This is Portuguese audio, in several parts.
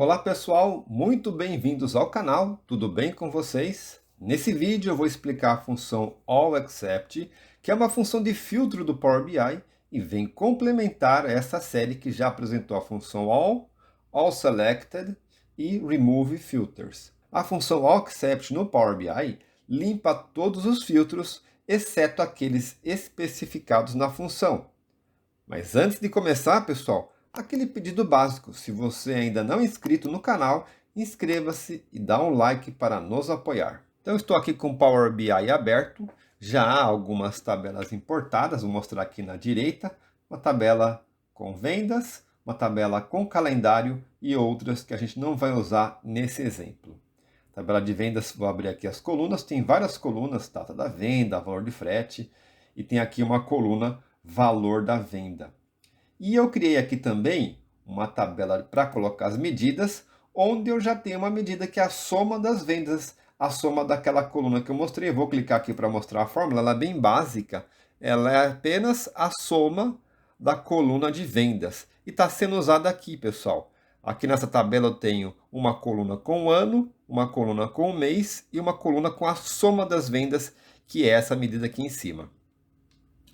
Olá pessoal, muito bem-vindos ao canal, tudo bem com vocês? Nesse vídeo eu vou explicar a função AllExcept, que é uma função de filtro do Power BI e vem complementar essa série que já apresentou a função AllSelected e Remove Filters. A função AllExcept no Power BI limpa todos os filtros, exceto aqueles especificados na função. Mas antes de começar, pessoal, aquele pedido básico, se você ainda não é inscrito no canal, inscreva-se e dá um like para nos apoiar. Então estou aqui com o Power BI aberto, já há algumas tabelas importadas, vou mostrar aqui na direita, uma tabela com vendas, uma tabela com calendário e outras que a gente não vai usar nesse exemplo. Tabela de vendas, vou abrir aqui as colunas, tem várias colunas, data da venda, valor de frete, e tem aqui uma coluna valor da venda. E eu criei aqui também uma tabela para colocar as medidas, onde eu já tenho uma medida que é a soma das vendas, a soma daquela coluna que eu mostrei. Eu vou clicar aqui para mostrar a fórmula, ela é bem básica, ela é apenas a soma da coluna de vendas. E está sendo usada aqui, pessoal. Aqui nessa tabela eu tenho uma coluna com o ano, uma coluna com o mês e uma coluna com a soma das vendas, que é essa medida aqui em cima.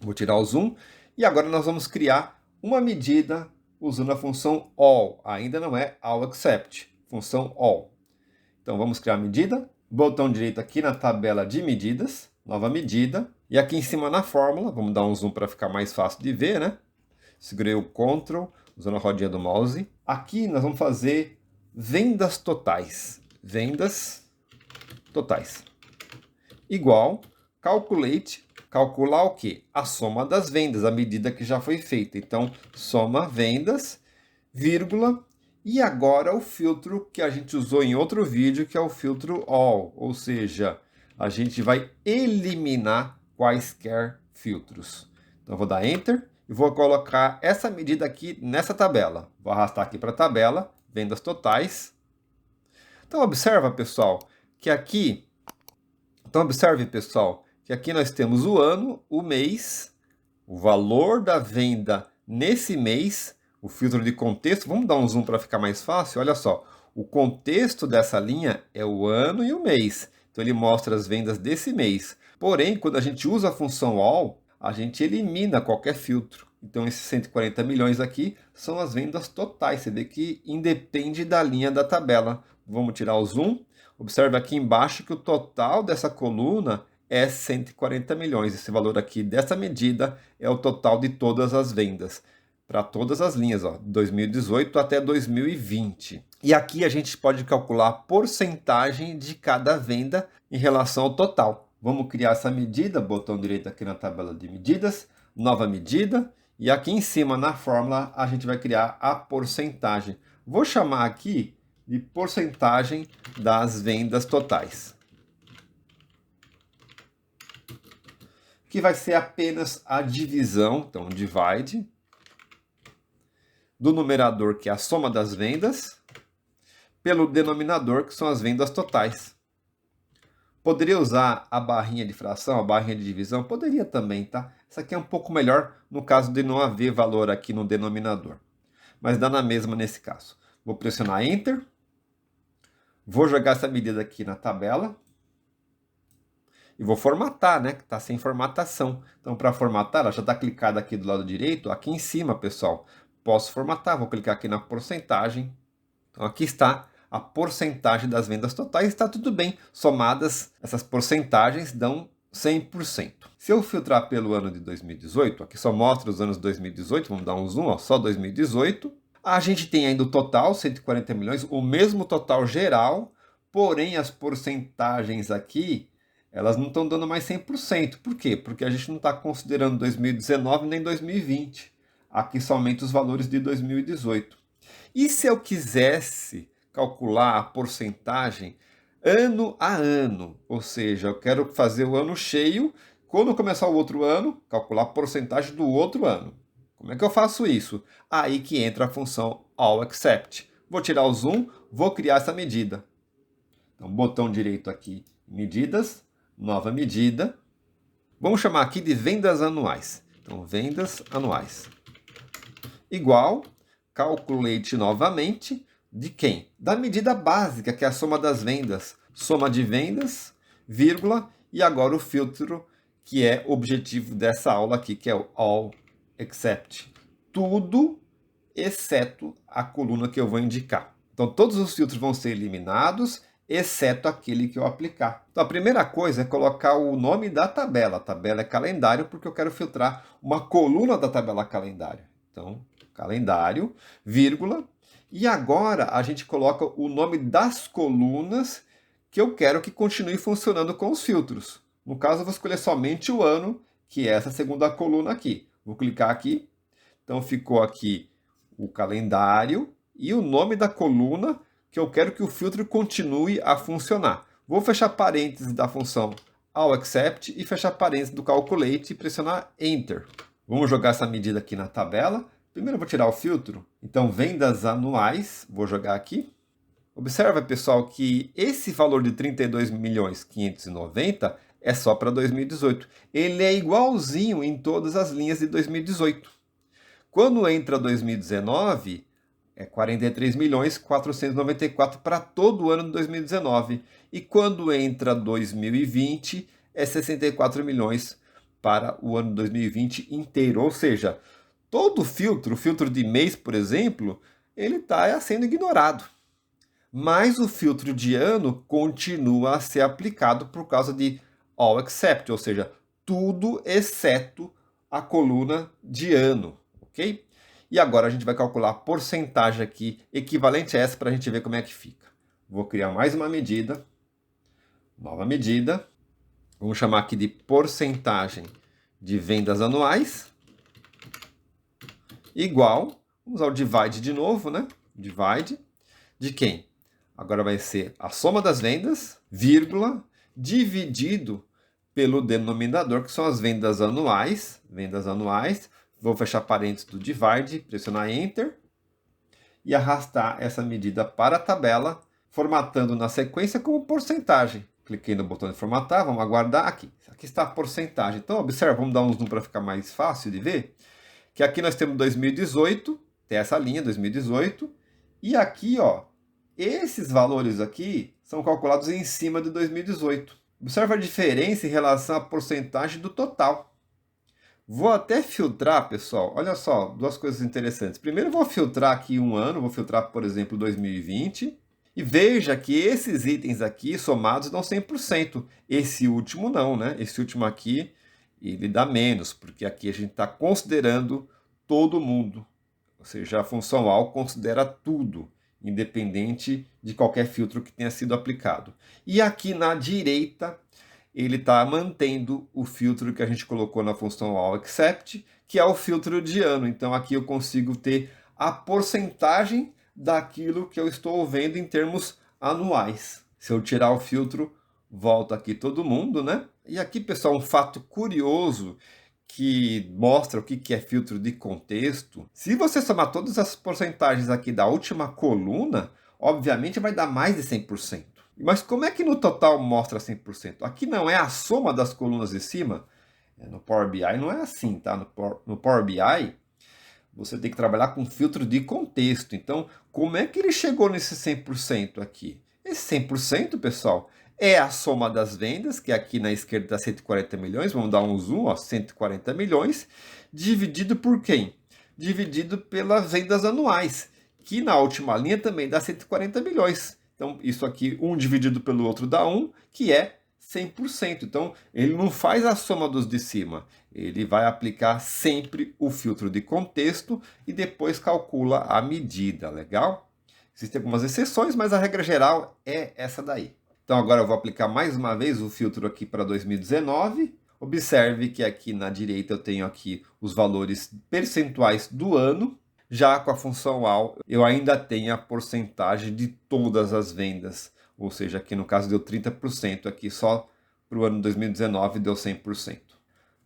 Vou tirar o zoom e agora nós vamos criar uma medida usando a função all. Ainda não é AllExcept, função all. Então vamos criar a medida, botão direito aqui na tabela de medidas, nova medida. E aqui em cima na fórmula, vamos dar um zoom para ficar mais fácil de ver, né? Segurei o Ctrl, usando a rodinha do mouse. Aqui nós vamos fazer vendas totais. Vendas totais. Igual, calculate, calcular o quê? A soma das vendas, a medida que já foi feita. Então, soma vendas, vírgula, e agora o filtro que a gente usou em outro vídeo, que é o filtro all, ou seja, a gente vai eliminar quaisquer filtros. Então, eu vou dar Enter e vou colocar essa medida aqui nessa tabela. Vou arrastar aqui para a tabela, vendas totais. Então, observa, pessoal, que aqui... Então, observe, pessoal, que aqui nós temos o ano, o mês, o valor da venda nesse mês, o filtro de contexto. Vamos dar um zoom para ficar mais fácil. Olha só, o contexto dessa linha é o ano e o mês. Então, ele mostra as vendas desse mês. Porém, quando a gente usa a função all, a gente elimina qualquer filtro. Então, esses 140 milhões aqui são as vendas totais. Você vê que independe da linha da tabela. Vamos tirar o zoom. Observe aqui embaixo que o total dessa coluna é 140 milhões. Esse valor aqui dessa medida é o total de todas as vendas, para todas as linhas, ó, 2018 até 2020. E aqui a gente pode calcular a porcentagem de cada venda em relação ao total. Vamos criar essa medida, botão direito aqui na tabela de medidas, nova medida, e aqui em cima na fórmula a gente vai criar a porcentagem. Vou chamar aqui de porcentagem das vendas totais, que vai ser apenas a divisão, então divide, do numerador, que é a soma das vendas, pelo denominador, que são as vendas totais. Poderia usar a barrinha de fração, a barrinha de divisão? Poderia também, tá? Isso aqui é um pouco melhor no caso de não haver valor aqui no denominador, mas dá na mesma nesse caso. Vou pressionar Enter. Vou jogar essa medida aqui na tabela. E vou formatar, né? Que está sem formatação. Então, para formatar, ela já está clicada aqui do lado direito. Aqui em cima, pessoal, posso formatar. Vou clicar aqui na porcentagem. Então, aqui está a porcentagem das vendas totais. Está tudo bem. Somadas, essas porcentagens dão 100%. Se eu filtrar pelo ano de 2018, aqui só mostra os anos 2018. Vamos dar um zoom, ó, só 2018. A gente tem ainda o total, 140 milhões, o mesmo total geral, porém as porcentagens aqui, elas não estão dando mais 100%. Por quê? Porque a gente não está considerando 2019 nem 2020. Aqui somente os valores de 2018. E se eu quisesse calcular a porcentagem ano a ano, ou seja, eu quero fazer o ano cheio, quando começar o outro ano, calcular a porcentagem do outro ano. Como é que eu faço isso? Aí que entra a função AllExcept. Vou tirar o zoom, vou criar essa medida. Então, botão direito aqui, medidas, nova medida. Vamos chamar aqui de vendas anuais. Então, vendas anuais. Igual, calculate novamente, de quem? da medida básica, que é a soma das vendas. Soma de vendas, vírgula, e agora o filtro, que é o objetivo dessa aula aqui, que é o all except. Tudo exceto a coluna que eu vou indicar. Então, todos os filtros vão ser eliminados, exceto aquele que eu aplicar. Então, a primeira coisa é colocar o nome da tabela. A tabela é calendário, porque eu quero filtrar uma coluna da tabela calendário. Então, calendário, vírgula, e agora a gente coloca o nome das colunas que eu quero que continue funcionando com os filtros. No caso, eu vou escolher somente o ano, que é essa segunda coluna aqui. Vou clicar aqui. Então, ficou aqui o calendário e o nome da coluna que eu quero que o filtro continue a funcionar. Vou fechar parênteses da função allExcept e fechar parênteses do calculate e pressionar Enter. Vamos jogar essa medida aqui na tabela. Primeiro eu vou tirar o filtro. Então, vendas anuais, vou jogar aqui. Observa, pessoal, que esse valor de 32.590.000 é só para 2018. Ele é igualzinho em todas as linhas de 2018. Quando entra 2019, é 43.494.000 para todo o ano de 2019. E quando entra 2020, é 64 milhões para o ano de 2020 inteiro. Ou seja, todo filtro, o filtro de mês, por exemplo, ele está sendo ignorado. Mas o filtro de ano continua a ser aplicado por causa de all except, ou seja, tudo exceto a coluna de ano. Ok? E agora a gente vai calcular a porcentagem aqui equivalente a essa para a gente ver como é que fica. Vou criar mais uma medida, nova medida. Vamos chamar aqui de porcentagem de vendas anuais, igual, vamos usar o divide de novo, né? Divide de quem? Agora vai ser a soma das vendas, vírgula, dividido pelo denominador, que são as vendas anuais. Vendas anuais. Vou fechar parênteses do divide, pressionar Enter e arrastar essa medida para a tabela, formatando na sequência como porcentagem. Cliquei no botão de formatar, vamos aguardar aqui. Aqui está a porcentagem. Então, observa, vamos dar um zoom para ficar mais fácil de ver, que aqui nós temos 2018, tem essa linha 2018, e aqui, ó, esses valores aqui são calculados em cima de 2018. Observa a diferença em relação à porcentagem do total. Vou até filtrar, pessoal, olha só, duas coisas interessantes. Primeiro, vou filtrar aqui um ano, vou filtrar, por exemplo, 2020. E veja que esses itens aqui somados dão 100%. Esse último não, né? Esse último aqui, ele dá menos, porque aqui a gente está considerando todo mundo. Ou seja, a função AL considera tudo, independente de qualquer filtro que tenha sido aplicado. E aqui na direita, ele está mantendo o filtro que a gente colocou na função allExcept, que é o filtro de ano. Então aqui eu consigo ter a porcentagem daquilo que eu estou vendo em termos anuais. Se eu tirar o filtro, volta aqui todo mundo, né? E aqui, pessoal, um fato curioso que mostra o que é filtro de contexto. Se você somar todas as porcentagens aqui da última coluna, obviamente vai dar mais de 100%. Mas como é que no total mostra 100%? Aqui não é a soma das colunas de cima. No Power BI não é assim, tá? No Power BI, você tem que trabalhar com filtro de contexto. Então, como é que ele chegou nesse 100% aqui? Esse 100%, pessoal, é a soma das vendas, que aqui na esquerda está 140 milhões. Vamos dar um zoom, ó, 140 milhões, dividido por quem? Dividido pelas vendas anuais, que na última linha também dá 140 milhões. Então, isso aqui, um dividido pelo outro dá 1, que é 100%. Então, ele não faz a soma dos de cima. Ele vai aplicar sempre o filtro de contexto e depois calcula a medida, legal? Existem algumas exceções, mas a regra geral é essa daí. Então, agora eu vou aplicar mais uma vez o filtro aqui para 2019. Observe que aqui na direita eu tenho aqui os valores percentuais do ano. Já com a função AL, eu ainda tenho a porcentagem de todas as vendas. Ou seja, aqui no caso deu 30%, aqui só para o ano 2019 deu 100%.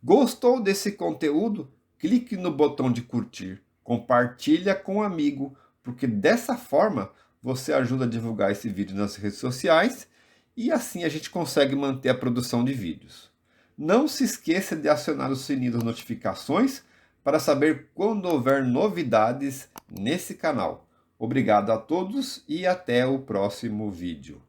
Gostou desse conteúdo? Clique no botão de curtir, compartilha com um amigo, porque dessa forma você ajuda a divulgar esse vídeo nas redes sociais e assim a gente consegue manter a produção de vídeos. Não se esqueça de acionar o sininho das notificações para saber quando houver novidades nesse canal. Obrigado a todos e até o próximo vídeo.